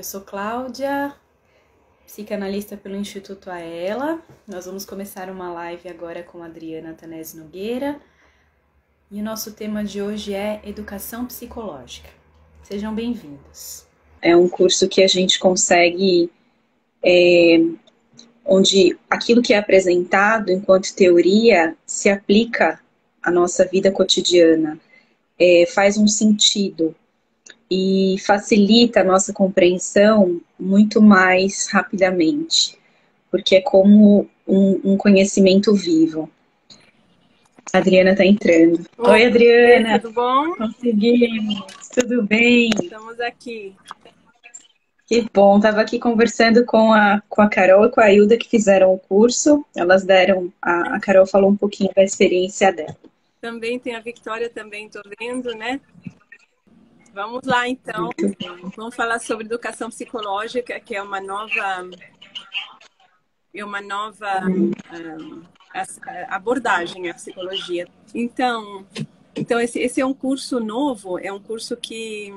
Eu sou Cláudia, psicanalista pelo Instituto Aela. Nós vamos começar uma live agora com a Adriana Tanese Nogueira. E o nosso tema de hoje é Educação Psicológica. Sejam bem-vindos. É um curso que a gente consegue, onde aquilo que é apresentado enquanto teoria se aplica à nossa vida cotidiana, faz um sentido e facilita a nossa compreensão muito mais rapidamente, porque é como um conhecimento vivo. A Adriana está entrando. Oi, Adriana! Tudo bom? Conseguimos! Tudo bem? Estamos aqui. Que bom, estava aqui conversando com a Carol e com a Hilda que fizeram o curso. Elas deram, a Carol falou um pouquinho da experiência dela. Também tem a Victória, também estou vendo, né? Vamos lá, então. Vamos falar sobre educação psicológica, que é uma nova abordagem à psicologia. Então esse é um curso novo, é um curso que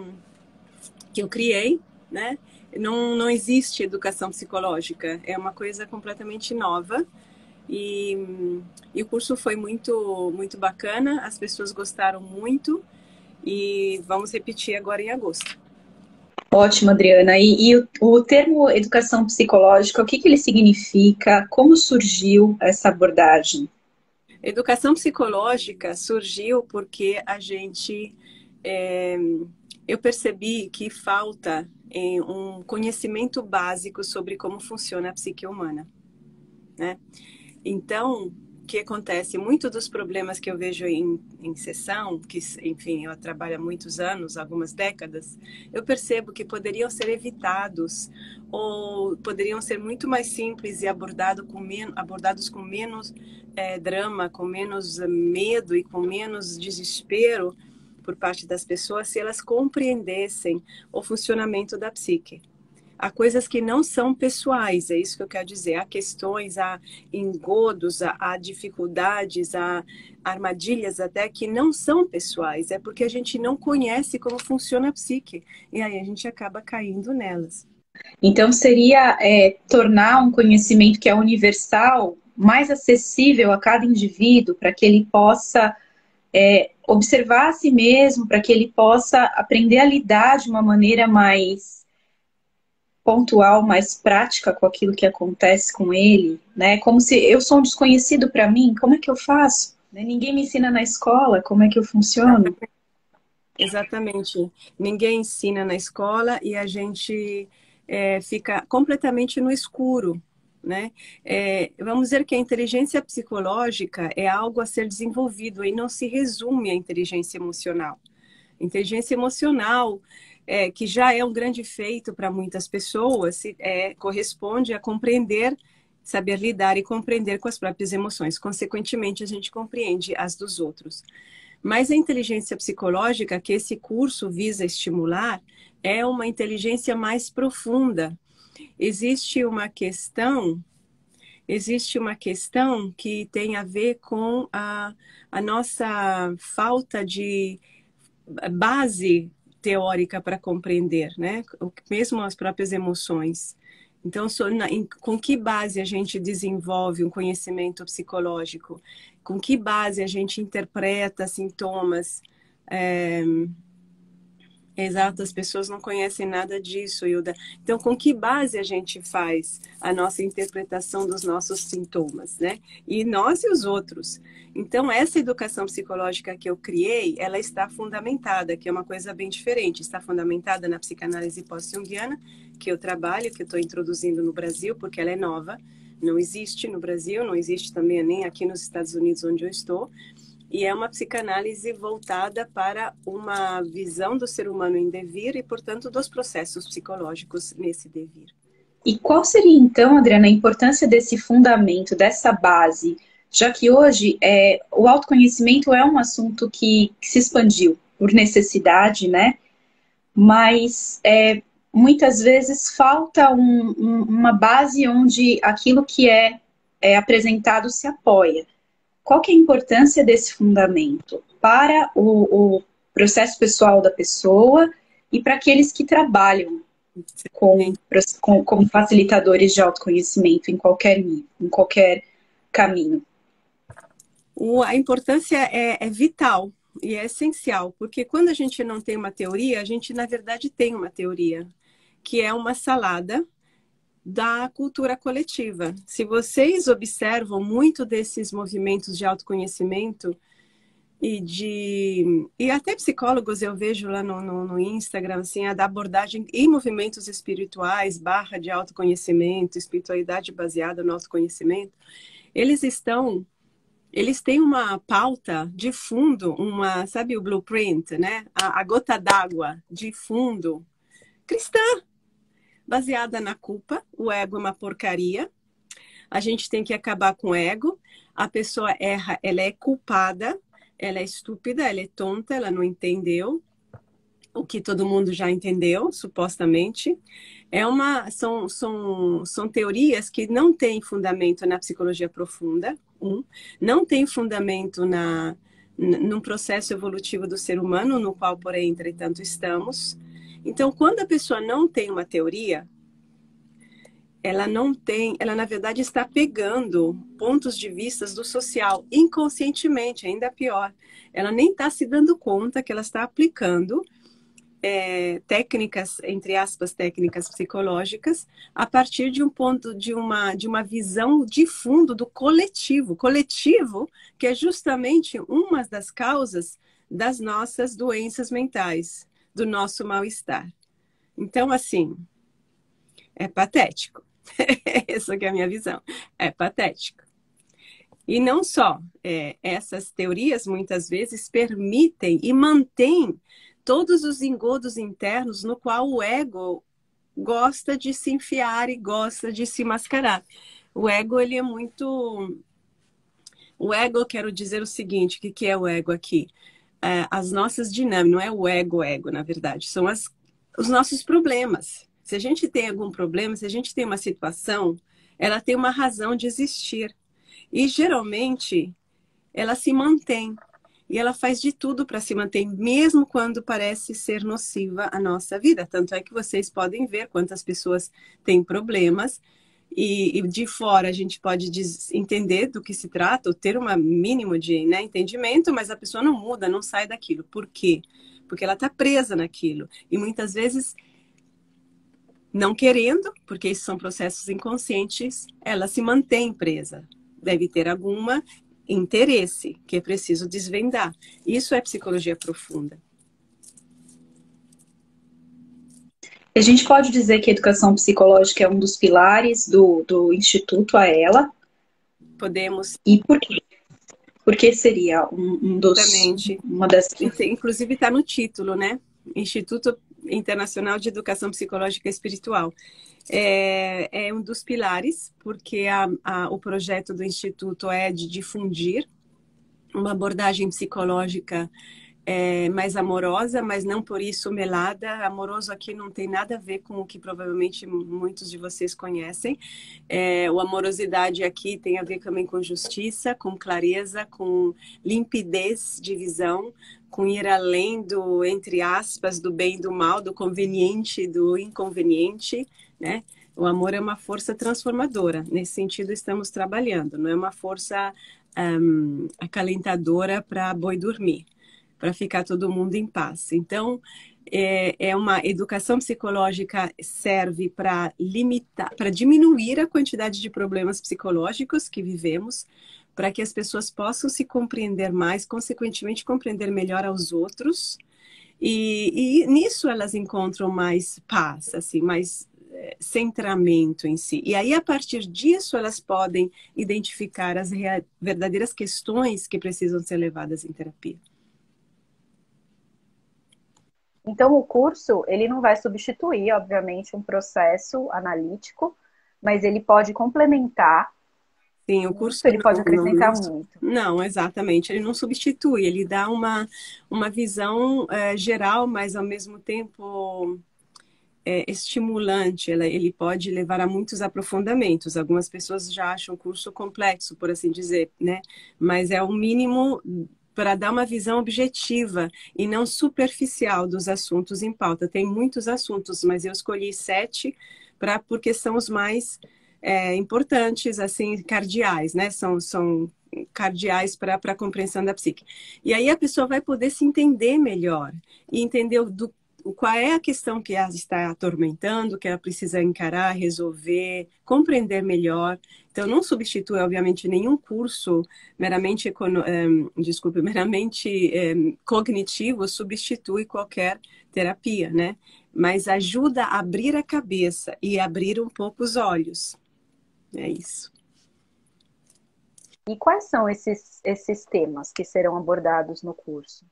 eu criei, né? Não existe educação psicológica, é uma coisa completamente nova. E o curso foi muito bacana, as pessoas gostaram muito e vamos repetir agora em agosto. Ótimo, Adriana. E o termo educação psicológica, o que ele significa? Como surgiu essa abordagem? Educação psicológica surgiu porque eu percebi que falta um conhecimento básico sobre como funciona a psique humana, né? Então, o que acontece? Muitos dos problemas que eu vejo em sessão, que, enfim, eu trabalho há muitos anos, algumas décadas, eu percebo que poderiam ser evitados ou poderiam ser muito mais simples e abordados com menos drama, com menos medo e com menos desespero por parte das pessoas se elas compreendessem o funcionamento da psique. Há coisas que não são pessoais, é isso que eu quero dizer. Há questões, há engodos, há dificuldades, há armadilhas até que não são pessoais. É porque a gente não conhece como funciona a psique. E aí a gente acaba caindo nelas. Então seria tornar um conhecimento que é universal mais acessível a cada indivíduo, para que ele possa observar a si mesmo, para que ele possa aprender a lidar de uma maneira mais pontual, mais prática com aquilo que acontece com ele, né? Como se eu sou um desconhecido para mim, como é que eu faço? Ninguém me ensina na escola, como é que eu funciono? Exatamente. Ninguém ensina na escola e a gente fica completamente no escuro, né? Vamos dizer que a inteligência psicológica é algo a ser desenvolvido e não se resume à inteligência emocional. Inteligência emocional, que já é um grande feito para muitas pessoas, corresponde a compreender, saber lidar e compreender com as próprias emoções. Consequentemente, a gente compreende as dos outros. Mas a inteligência psicológica, que esse curso visa estimular, é uma inteligência mais profunda. Existe uma questão que tem a ver com a nossa falta de base teórica para compreender, né? Mesmo as próprias emoções. Então, com que base a gente desenvolve um conhecimento psicológico? Com que base a gente interpreta sintomas? Exato, as pessoas não conhecem nada disso, Hilda. Então, com que base a gente faz a nossa interpretação dos nossos sintomas, né? E nós e os outros. Então, essa educação psicológica que eu criei, ela está fundamentada, que é uma coisa bem diferente. Está fundamentada na psicanálise pós-junguiana, que eu trabalho, que eu estou introduzindo no Brasil, porque ela é nova. Não existe no Brasil, não existe também nem aqui nos Estados Unidos, onde eu estou. E é uma psicanálise voltada para uma visão do ser humano em devir e, portanto, dos processos psicológicos nesse devir. E qual seria, então, Adriana, a importância desse fundamento, dessa base, já que hoje o autoconhecimento é um assunto que se expandiu por necessidade, né? Mas muitas vezes falta uma base onde aquilo que é apresentado se apoia. Qual que é a importância desse fundamento para o processo pessoal da pessoa e para aqueles que trabalham como facilitadores de autoconhecimento em qualquer nível, em qualquer caminho. A importância é vital e é essencial, porque quando a gente não tem uma teoria, a gente, na verdade, tem uma teoria, que é uma salada da cultura coletiva. Se vocês observam muito desses movimentos de autoconhecimento e até psicólogos eu vejo lá no Instagram, assim, a da abordagem em movimentos espirituais, barra de autoconhecimento, espiritualidade baseada no autoconhecimento, eles têm uma pauta de fundo, sabe o blueprint, né? A gota d'água de fundo cristã, baseada na culpa. O ego é uma porcaria. A gente tem que acabar com o ego. A pessoa erra, ela é culpada, ela é estúpida, ela é tonta, ela não entendeu o que todo mundo já entendeu, supostamente. São teorias que não têm fundamento na psicologia profunda, não tem fundamento num processo evolutivo do ser humano, no qual, porém, entretanto, estamos. Então, quando a pessoa não tem uma teoria, ela, na verdade, está pegando pontos de vista do social inconscientemente, ainda pior. Ela nem está se dando conta que ela está aplicando técnicas, entre aspas, técnicas psicológicas, a partir de um ponto, de uma visão de fundo do coletivo. Coletivo, que é justamente uma das causas das nossas doenças mentais, do nosso mal-estar. Então, assim, é patético. Essa que é a minha visão. É patético. E não só, essas teorias muitas vezes permitem e mantêm todos os engodos internos no qual o ego gosta de se enfiar e gosta de se mascarar. O ego, ele é muito... O ego, eu quero dizer o seguinte, o que é o ego aqui? As nossas dinâmicas, não é o ego, na verdade, são os nossos problemas. Se a gente tem algum problema, se a gente tem uma situação, ela tem uma razão de existir. E, geralmente, ela se mantém. E ela faz de tudo para se manter, mesmo quando parece ser nociva à nossa vida. Tanto é que vocês podem ver quantas pessoas têm problemas. E de fora a gente pode entender do que se trata, ou ter um mínimo de entendimento, mas a pessoa não muda, não sai daquilo. Por quê? Porque ela está presa naquilo. E muitas vezes, não querendo, porque esses são processos inconscientes, ela se mantém presa. Deve ter alguma interesse que é preciso desvendar. Isso é psicologia profunda. A gente pode dizer que a educação psicológica é um dos pilares do Instituto AELA? Podemos. E por quê? Por que seria uma das... Inclusive está no título, né? Instituto Internacional de Educação Psicológica e Espiritual. É um dos pilares, porque o projeto do Instituto é de difundir uma abordagem psicológica mais amorosa, mas não por isso melada. Amoroso aqui não tem nada a ver com o que provavelmente muitos de vocês conhecem. O amorosidade aqui tem a ver também com justiça, com clareza, com limpidez de visão, com ir além do, entre aspas, do bem e do mal, do conveniente e do inconveniente, né? O amor é uma força transformadora. Nesse sentido, estamos trabalhando. Não é uma força acalentadora para boi dormir, para ficar todo mundo em paz. Então, uma educação psicológica serve para limitar, para diminuir a quantidade de problemas psicológicos que vivemos, para que as pessoas possam se compreender mais, consequentemente compreender melhor aos outros, e nisso elas encontram mais paz, assim, mais centramento em si. E aí, a partir disso, elas podem identificar as verdadeiras questões que precisam ser levadas em terapia. Então, o curso, ele não vai substituir, obviamente, um processo analítico, mas ele pode complementar. Sim, o curso ele pode acrescentar muito. Não, exatamente. Ele não substitui, ele dá uma visão geral, mas ao mesmo tempo estimulante. Ele pode levar a muitos aprofundamentos. Algumas pessoas já acham o curso complexo, por assim dizer, né? Mas é o mínimo para dar uma visão objetiva e não superficial dos assuntos em pauta. Tem muitos assuntos, mas eu escolhi 7 porque são os mais importantes, assim, cardeais, né? São cardeais para a compreensão da psique. E aí a pessoa vai poder se entender melhor e entender qual é a questão que ela está atormentando, que ela precisa encarar, resolver, compreender melhor. Então, não substitui, obviamente, nenhum curso meramente, cognitivo, substitui qualquer terapia, né? Mas ajuda a abrir a cabeça e abrir um pouco os olhos. É isso. E quais são esses temas que serão abordados no curso?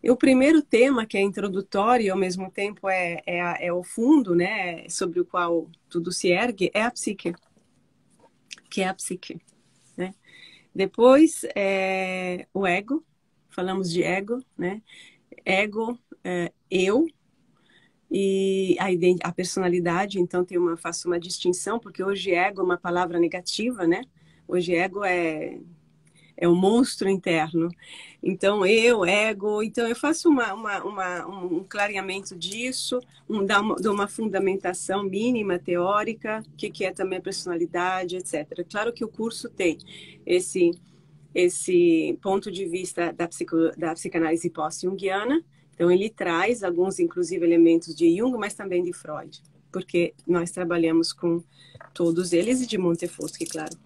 E o primeiro tema, que é introdutório e ao mesmo tempo é o fundo, né, sobre o qual tudo se ergue, é a psique. Que é a psique, né? Depois, o ego. Falamos de ego, né? Ego, eu. E a personalidade, então faço uma distinção, porque hoje ego é uma palavra negativa, né? Hoje ego é o monstro interno. Então, ego, então eu faço um clareamento disso, dou uma fundamentação mínima, teórica, o que é também a personalidade, etc. Claro que o curso tem esse ponto de vista da psicanálise pós-junguiana. Então, ele traz alguns, inclusive, elementos de Jung, mas também de Freud, porque nós trabalhamos com todos eles e de Montefoschi, claro.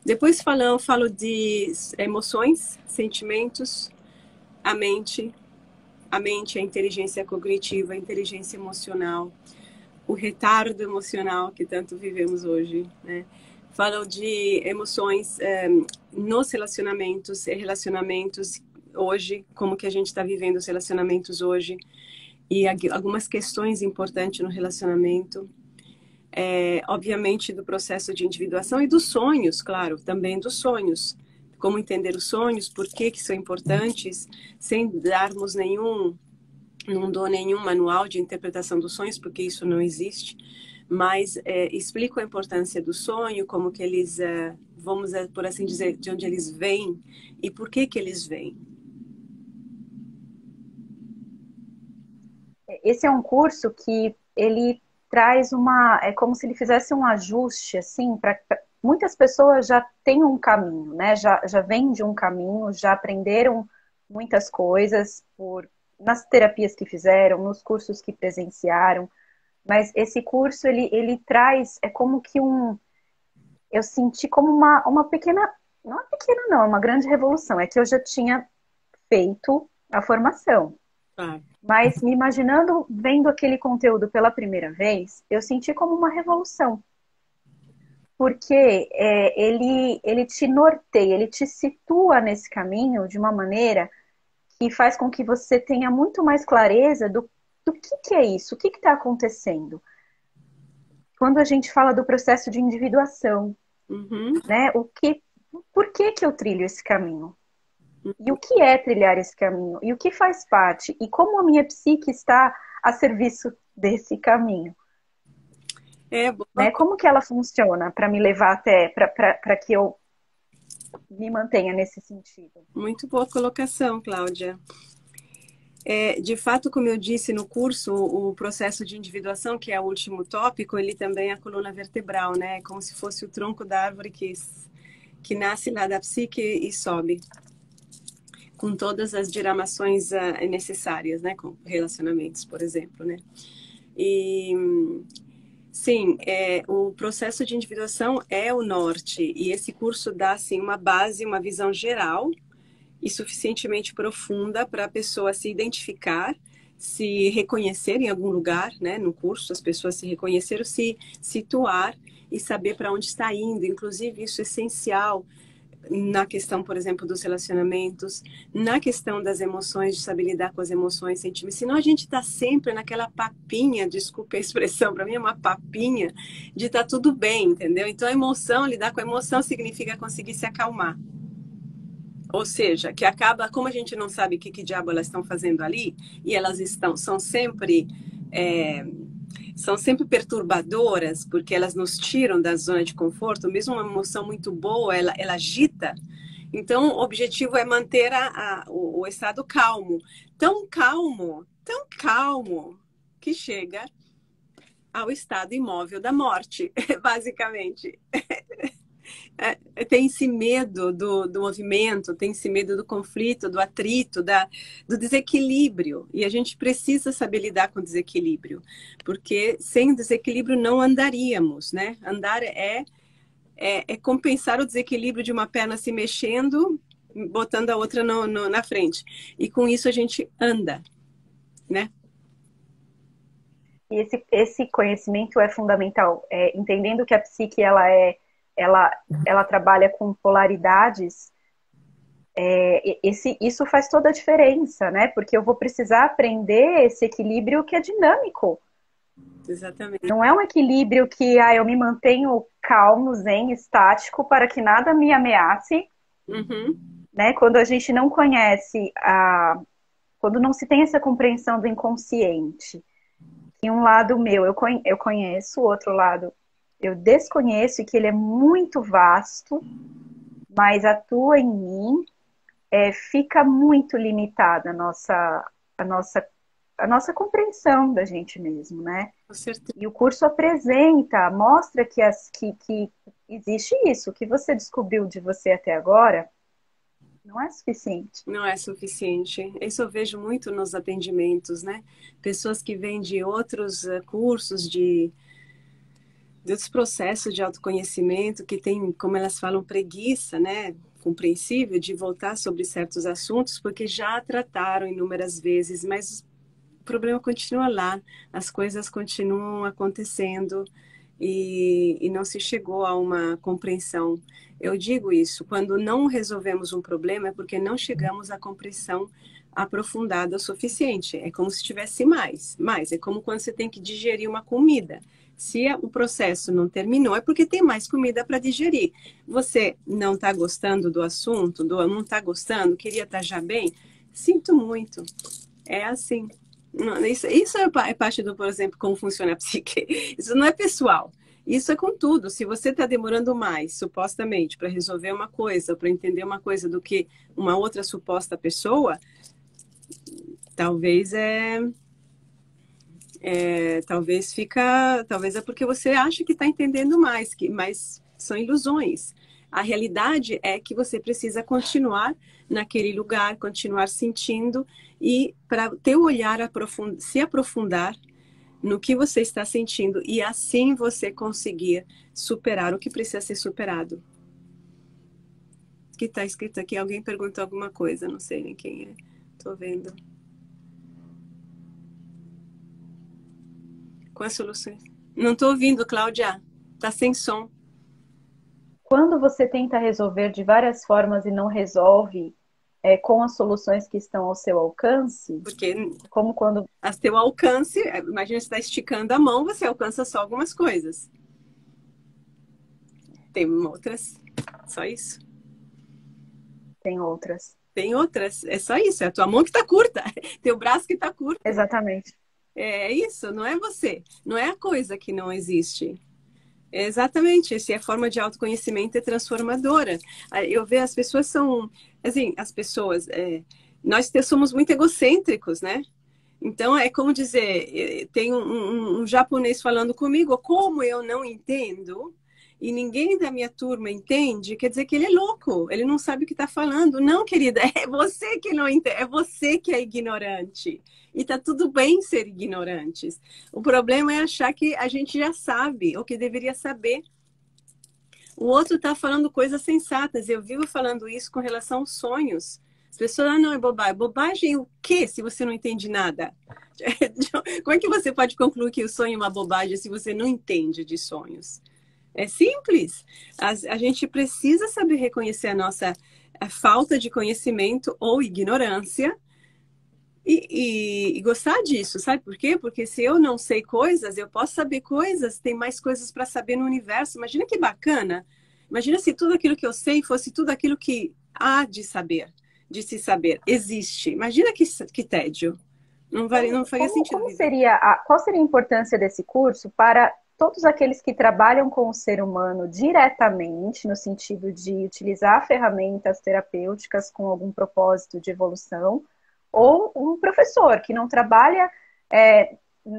Depois falo de emoções, sentimentos, a mente, a inteligência cognitiva, a inteligência emocional, o retardo emocional que tanto vivemos hoje, né? Falo de emoções nos relacionamentos hoje, como que a gente está vivendo os relacionamentos hoje, e algumas questões importantes no relacionamento. Obviamente do processo de individuação e dos sonhos, claro, também dos sonhos. Como entender os sonhos, por que são importantes, sem darmos não dou nenhum manual de interpretação dos sonhos, porque isso não existe, mas explico a importância do sonho, como que eles, vamos por assim dizer, de onde eles vêm e por que eles vêm. Esse é um curso que ele traz é como se ele fizesse um ajuste, assim, para muitas pessoas já têm um caminho, né? Já vêm de um caminho, já aprenderam muitas coisas nas terapias que fizeram, nos cursos que presenciaram, mas esse curso, ele traz, é como que eu senti como uma pequena, não é pequena não, é uma grande revolução, é que eu já tinha feito a formação. Mas me imaginando, vendo aquele conteúdo pela primeira vez, eu senti como uma revolução. Porque ele te norteia, ele te situa nesse caminho de uma maneira que faz com que você tenha muito mais clareza do que é isso, o que está acontecendo. Quando a gente fala do processo de individuação, né? Por que eu trilho esse caminho? E o que é trilhar esse caminho? E o que faz parte? E como a minha psique está a serviço desse caminho? Né? Como que ela funciona para me levar até, para que eu me mantenha nesse sentido? Muito boa colocação, Cláudia. De fato, como eu disse no curso, o processo de individuação, que é o último tópico, ele também é a coluna vertebral, né? Como se fosse o tronco da árvore que nasce lá da psique e sobe, com todas as diramações necessárias, né? Com relacionamentos, por exemplo, né? E sim, o processo de individuação é o norte, e esse curso dá assim uma base, uma visão geral e suficientemente profunda para a pessoa se identificar, se reconhecer em algum lugar, né? No curso, as pessoas se reconheceram, se situar e saber para onde está indo. Inclusive, isso é essencial na questão, por exemplo, dos relacionamentos, na questão das emoções, de saber lidar com as emoções, sentimentos. Senão a gente está sempre naquela papinha, desculpe a expressão, para mim é uma papinha, de estar tudo bem, entendeu? Então, lidar com a emoção significa conseguir se acalmar. Ou seja, que acaba, como a gente não sabe o que diabo elas estão fazendo ali, e elas são sempre perturbadoras, porque elas nos tiram da zona de conforto, mesmo uma emoção muito boa, ela agita. Então, o objetivo é manter o estado calmo. Tão calmo, que chega ao estado imóvel da morte, basicamente. Tem esse medo do movimento, tem esse medo do conflito, do atrito, do desequilíbrio. E a gente precisa saber lidar com o desequilíbrio, porque sem desequilíbrio não andaríamos, né? Andar é compensar o desequilíbrio de uma perna se mexendo, botando a outra na frente. E com isso a gente anda, né? E esse conhecimento é fundamental, entendendo que a psique ela trabalha com polaridades, isso faz toda a diferença, né? Porque eu vou precisar aprender esse equilíbrio que é dinâmico. Exatamente. Não é um equilíbrio que eu me mantenho calmo, zen, estático, para que nada me ameace. Uhum. Né? Quando a gente não conhece, quando não se tem essa compreensão do inconsciente, que um lado meu eu conheço, o outro lado eu desconheço, e que ele é muito vasto, mas atua em mim, fica muito limitada a nossa compreensão da gente mesmo, né? Com certeza. E o curso mostra que existe isso, o que você descobriu de você até agora não é suficiente. Não é suficiente. Isso eu vejo muito nos atendimentos, né? Pessoas que vêm de outros cursos, de outros processos de autoconhecimento, que tem, como elas falam, preguiça, né? Compreensível de voltar sobre certos assuntos, porque já trataram inúmeras vezes, mas o problema continua lá, as coisas continuam acontecendo e não se chegou a uma compreensão. Eu digo isso, quando não resolvemos um problema é porque não chegamos à compreensão aprofundada o suficiente. É como se tivesse mais. É como quando você tem que digerir uma comida. Se o processo não terminou, é porque tem mais comida para digerir. Você não está gostando do assunto, não está gostando, queria estar já bem? Sinto muito. É assim. Isso é parte do, por exemplo, como funciona a psique. Isso não é pessoal. Isso é com tudo. Se você está demorando mais, supostamente, para resolver uma coisa, para entender uma coisa do que uma outra suposta pessoa, talvez talvez é porque você acha que está entendendo mais, mas são ilusões. A realidade é que você precisa continuar naquele lugar, continuar sentindo e para ter o olhar se aprofundar no que você está sentindo e assim você conseguir superar o que precisa ser superado. O que está escrito aqui? Alguém perguntou alguma coisa, não sei nem quem é. Estou vendo. Quais soluções? Não estou ouvindo, Cláudia. Está sem som. Quando você tenta resolver de várias formas e não resolve com as soluções que estão ao seu alcance, porque como quando a seu alcance, imagina você está esticando a mão, você alcança só algumas coisas. Tem outras, só isso. Tem outras. Tem outras, é só isso, é a tua mão que está curta, teu braço que está curto. Exatamente. É isso, não é você, não é a coisa que não existe. Exatamente, essa é a forma de autoconhecimento, é transformadora. Eu vejo as pessoas são, assim, nós somos muito egocêntricos, né? Então é como dizer, tem um japonês falando comigo, como eu não entendo e ninguém da minha turma entende, quer dizer que ele é louco, ele não sabe o que está falando. Não, querida, é você que não entende, é você que é ignorante. E tá tudo bem ser ignorantes. O problema é achar que a gente já sabe, ou que deveria saber. O outro está falando coisas sensatas. Eu vivo falando isso com relação aos sonhos. As pessoas, não, é bobagem. Bobagem o quê se você não entende nada? Como é que você pode concluir que o sonho é uma bobagem se você não entende de sonhos? É simples. A gente precisa saber reconhecer a nossa falta de conhecimento ou ignorância e gostar disso, sabe por quê? Porque se eu não sei coisas, eu posso saber coisas, tem mais coisas para saber no universo. Imagina que bacana. Imagina se tudo aquilo que eu sei fosse tudo aquilo que há de se saber, existe. Imagina que tédio. Não faria sentido. Qual seria a importância desse curso para todos aqueles que trabalham com o ser humano diretamente, no sentido de utilizar ferramentas terapêuticas com algum propósito de evolução, ou um professor que não trabalha,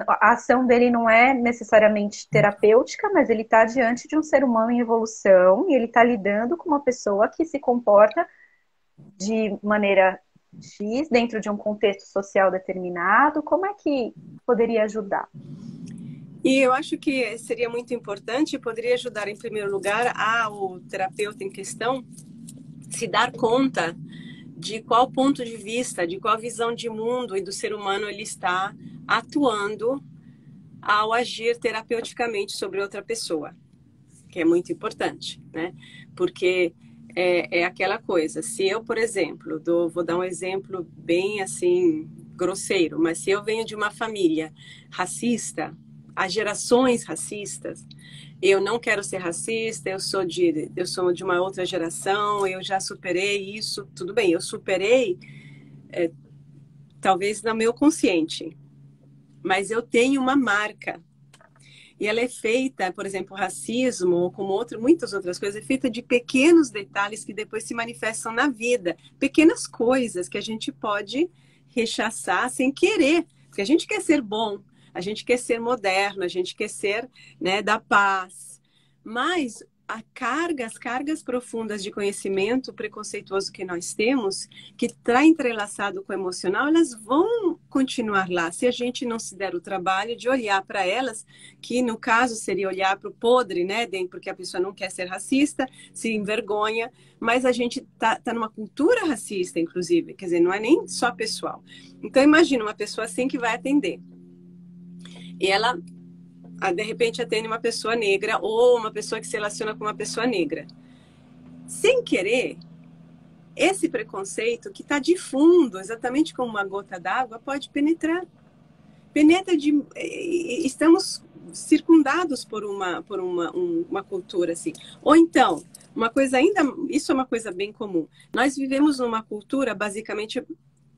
a ação dele não é necessariamente terapêutica, mas ele está diante de um ser humano em evolução e ele está lidando com uma pessoa que se comporta de maneira X, dentro de um contexto social determinado. Como é que poderia ajudar? E eu acho que seria muito importante, poderia ajudar, em primeiro lugar, ao terapeuta em questão se dar conta de qual ponto de vista, de qual visão de mundo e do ser humano ele está atuando ao agir terapeuticamente sobre outra pessoa, que é muito importante, né? Porque é aquela coisa, se eu, por exemplo, vou dar um exemplo bem assim, grosseiro, mas se eu venho de uma família racista, há gerações racistas, eu não quero ser racista, eu sou de uma outra geração, eu já superei isso, tudo bem, eu superei, talvez no meu consciente, mas eu tenho uma marca. E ela é feita, por exemplo, o racismo, ou como muitas outras coisas, é feita de pequenos detalhes que depois se manifestam na vida. Pequenas coisas que a gente pode rechaçar sem querer. Porque a gente quer ser bom, a gente quer ser moderno, a gente quer ser, né, da paz. Mas as cargas profundas de conhecimento preconceituoso que nós temos, que está entrelaçado com o emocional, elas vão continuar lá, se a gente não se der o trabalho de olhar para elas, que no caso seria olhar para o podre, né, porque a pessoa não quer ser racista, se envergonha, mas a gente tá numa cultura racista, inclusive, quer dizer, não é nem só pessoal. Então imagina uma pessoa assim que vai atender, e ela de repente atende uma pessoa negra ou uma pessoa que se relaciona com uma pessoa negra. Sem querer, esse preconceito que está de fundo, exatamente como uma gota d'água, pode penetrar. Estamos circundados por uma cultura assim. Ou então, isso é uma coisa bem comum. Nós vivemos numa cultura basicamente,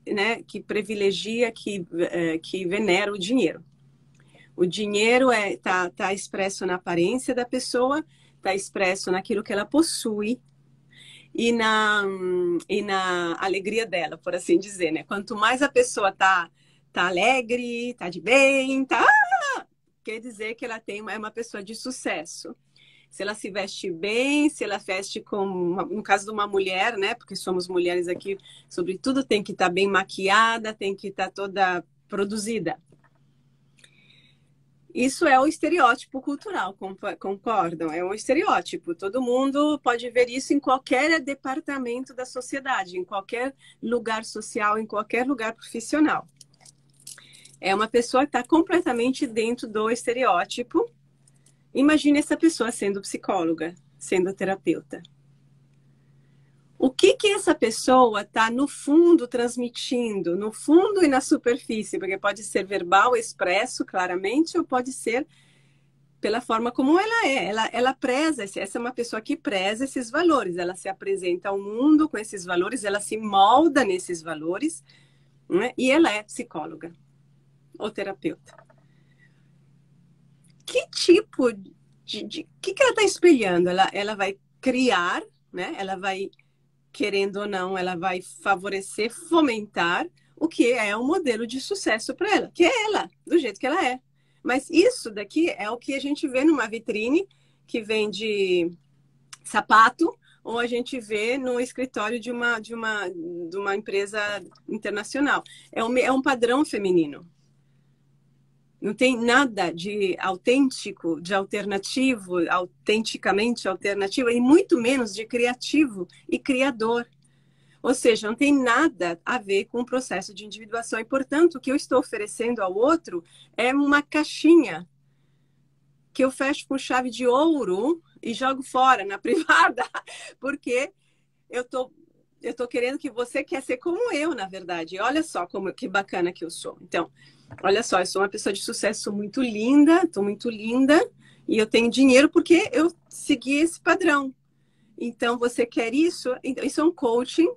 né, que privilegia, que venera o dinheiro. O dinheiro tá expresso na aparência da pessoa, está expresso naquilo que ela possui e na alegria dela, por assim dizer, né? Quanto mais a pessoa tá alegre, tá de bem, quer dizer que ela é uma pessoa de sucesso. Se ela se veste bem, se ela veste como, no caso de uma mulher, né? Porque somos mulheres aqui, sobretudo, tem que estar bem maquiada, tem que estar toda produzida. Isso é o estereótipo cultural, concordam? É um estereótipo. Todo mundo pode ver isso em qualquer departamento da sociedade, em qualquer lugar social, em qualquer lugar profissional. É uma pessoa que está completamente dentro do estereótipo. Imagine essa pessoa sendo psicóloga, sendo terapeuta. O que essa pessoa está, no fundo, transmitindo? No fundo e na superfície, porque pode ser verbal, expresso claramente, ou pode ser pela forma como ela é. Ela preza, essa é uma pessoa que preza esses valores. Ela se apresenta ao mundo com esses valores, ela se molda nesses valores, né? E ela é psicóloga ou terapeuta. Que tipo que ela está espelhando? Ela vai criar, né? Ela vai, querendo ou não, ela vai favorecer, fomentar o que é um modelo de sucesso para ela, que é ela, do jeito que ela é. Mas isso daqui é o que a gente vê numa vitrine que vende sapato, ou a gente vê no escritório de uma empresa internacional. É um padrão feminino. Não tem nada de autêntico, de alternativo, autenticamente alternativo, e muito menos de criativo e criador. Ou seja, não tem nada a ver com o processo de individuação. E, portanto, o que eu estou oferecendo ao outro é uma caixinha que eu fecho com chave de ouro e jogo fora na privada, porque eu tô querendo que você quer ser como eu, na verdade. E olha só que bacana que eu sou. Então, olha só, eu sou uma pessoa de sucesso, sou muito linda, estou muito linda, e eu tenho dinheiro porque eu segui esse padrão. Então, você quer isso? Então, isso é um coaching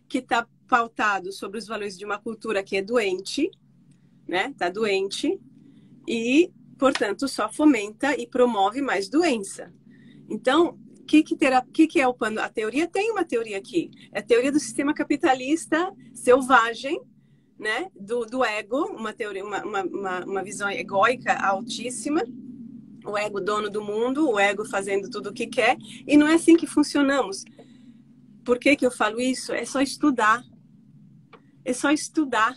que está pautado sobre os valores de uma cultura que é doente, né? Está doente, e portanto, só fomenta e promove mais doença. Então, que é o pano? A teoria tem uma teoria aqui. É a teoria do sistema capitalista selvagem, né? Do ego, uma teoria, uma visão egóica altíssima. O ego dono do mundo, o ego fazendo tudo o que quer. E não é assim que funcionamos. Por que eu falo isso? É só estudar. É só estudar.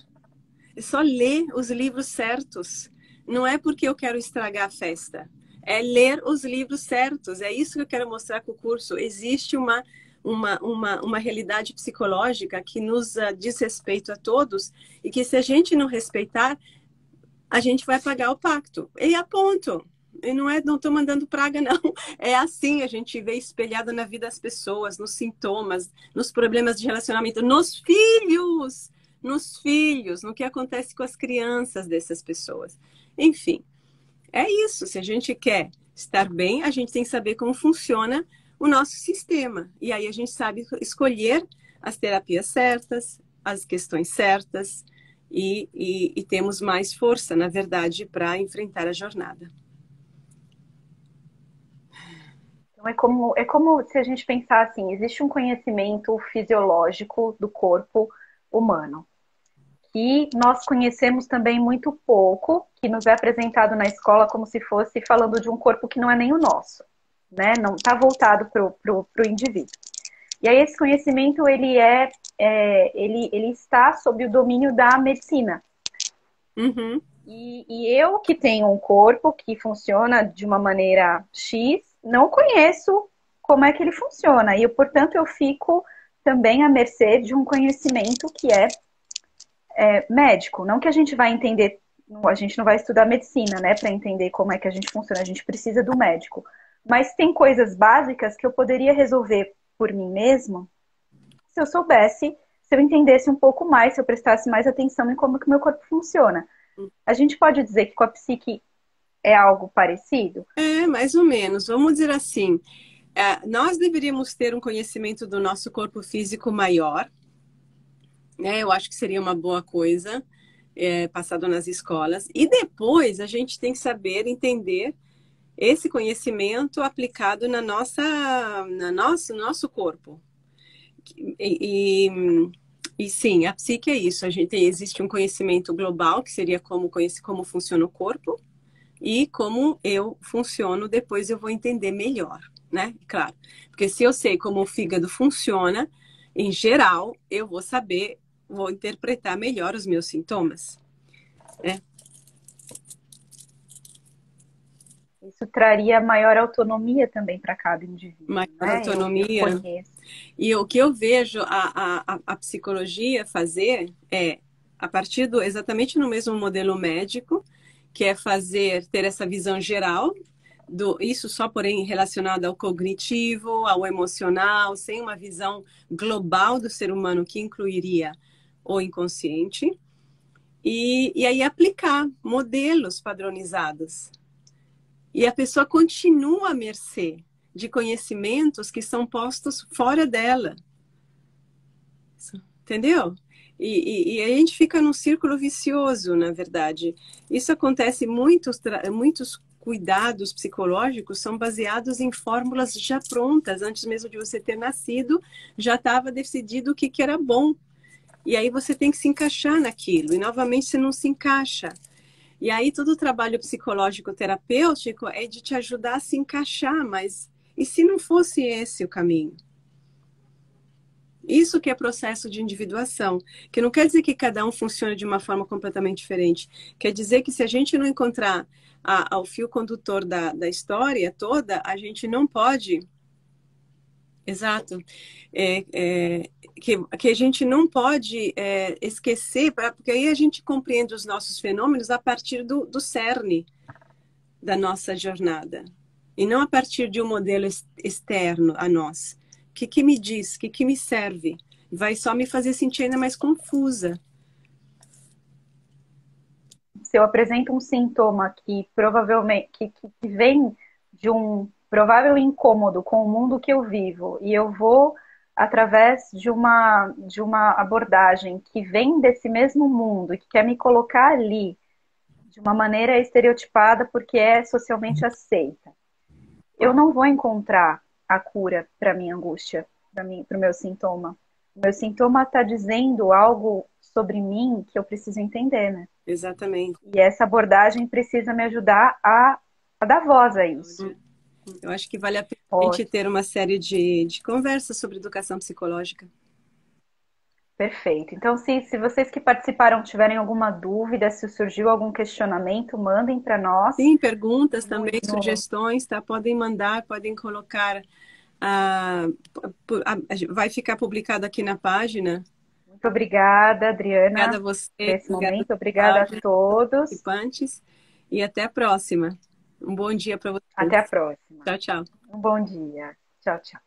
É só ler os livros certos. Não é porque eu quero estragar a festa. É ler os livros certos. É isso que eu quero mostrar com o curso. Existe uma realidade psicológica que nos diz respeito a todos e que se a gente não respeitar, a gente vai pagar o pacto. E a ponto. E não estou mandando praga, não. É assim, a gente vê espelhado na vida das pessoas, nos sintomas, nos problemas de relacionamento, nos filhos, no que acontece com as crianças dessas pessoas. Enfim, é isso. Se a gente quer estar bem, a gente tem que saber como funciona o nosso sistema. E aí a gente sabe escolher as terapias certas, as questões certas, e temos mais força, na verdade, para enfrentar a jornada. Então, é como se a gente pensar assim, existe um conhecimento fisiológico do corpo humano, que nós conhecemos também muito pouco, que nos é apresentado na escola como se fosse falando de um corpo que não é nem o nosso, né? Não está voltado para o indivíduo. E aí esse conhecimento, ele está sob o domínio da medicina. Uhum. E eu que tenho um corpo que funciona de uma maneira X, não conheço como é que ele funciona. E, portanto, eu fico também à mercê de um conhecimento que é médico. Não que a gente vai entender, a gente não vai estudar medicina, né, para entender como é que a gente funciona. A gente precisa do médico. Mas tem coisas básicas que eu poderia resolver por mim mesmo se eu soubesse, se eu entendesse um pouco mais, se eu prestasse mais atenção em como que o meu corpo funciona. A gente pode dizer que com a psique é algo parecido? É, mais ou menos. Vamos dizer assim, nós deveríamos ter um conhecimento do nosso corpo físico maior, né? Eu acho que seria uma boa coisa, passado nas escolas. E depois a gente tem que saber entender esse conhecimento aplicado no nosso corpo. E sim, a psique é isso. Existe um conhecimento global, que seria como funciona o corpo, e como eu funciono, depois eu vou entender melhor, né? Claro, porque se eu sei como o fígado funciona, em geral, eu vou interpretar melhor os meus sintomas, né? Isso traria maior autonomia também para cada indivíduo. Maior né? autonomia. Eu conheço. E o que eu vejo a psicologia fazer é, a partir exatamente no mesmo modelo médico, que é ter essa visão geral, isso só, porém, relacionado ao cognitivo, ao emocional, sem uma visão global do ser humano que incluiria o inconsciente, e aí aplicar modelos padronizados. E a pessoa continua à mercê de conhecimentos que são postos fora dela. Entendeu? E a gente fica num círculo vicioso, na verdade. Isso acontece, muitos cuidados psicológicos são baseados em fórmulas já prontas. Antes mesmo de você ter nascido, já estava decidido o que era bom. E aí você tem que se encaixar naquilo. E novamente você não se encaixa. E aí todo o trabalho psicológico terapêutico é de te ajudar a se encaixar, mas e se não fosse esse o caminho? Isso que é processo de individuação, que não quer dizer que cada um funcione de uma forma completamente diferente. Quer dizer que se a gente não encontrar o fio condutor da história toda, a gente não pode... Exato. Que a gente não pode esquecer, porque aí a gente compreende os nossos fenômenos a partir do cerne da nossa jornada. E não a partir de um modelo externo a nós. O que me diz? O que me serve? Vai só me fazer sentir ainda mais confusa. Se eu apresento um sintoma que provavelmente que vem de um provável incômodo com o mundo que eu vivo, e eu vou, através de uma abordagem que vem desse mesmo mundo e que quer me colocar ali de uma maneira estereotipada porque é socialmente aceita. Eu não vou encontrar a cura para minha angústia, para o meu sintoma. O meu sintoma está dizendo algo sobre mim que eu preciso entender, né? Exatamente. E essa abordagem precisa me ajudar a dar voz a isso. Eu acho que vale a pena a gente ter uma série de conversas sobre educação psicológica. Perfeito. Então, se vocês que participaram tiverem alguma dúvida, se surgiu algum questionamento, mandem para nós. Sim, perguntas também, sugestões, tá? Podem mandar, podem colocar. Vai ficar publicado aqui na página. Muito obrigada, Adriana. Obrigada a você. Nesse momento, obrigada a todos. Participantes. E até a próxima. Um bom dia para você. Até a próxima. Tchau, tchau. Um bom dia. Tchau, tchau.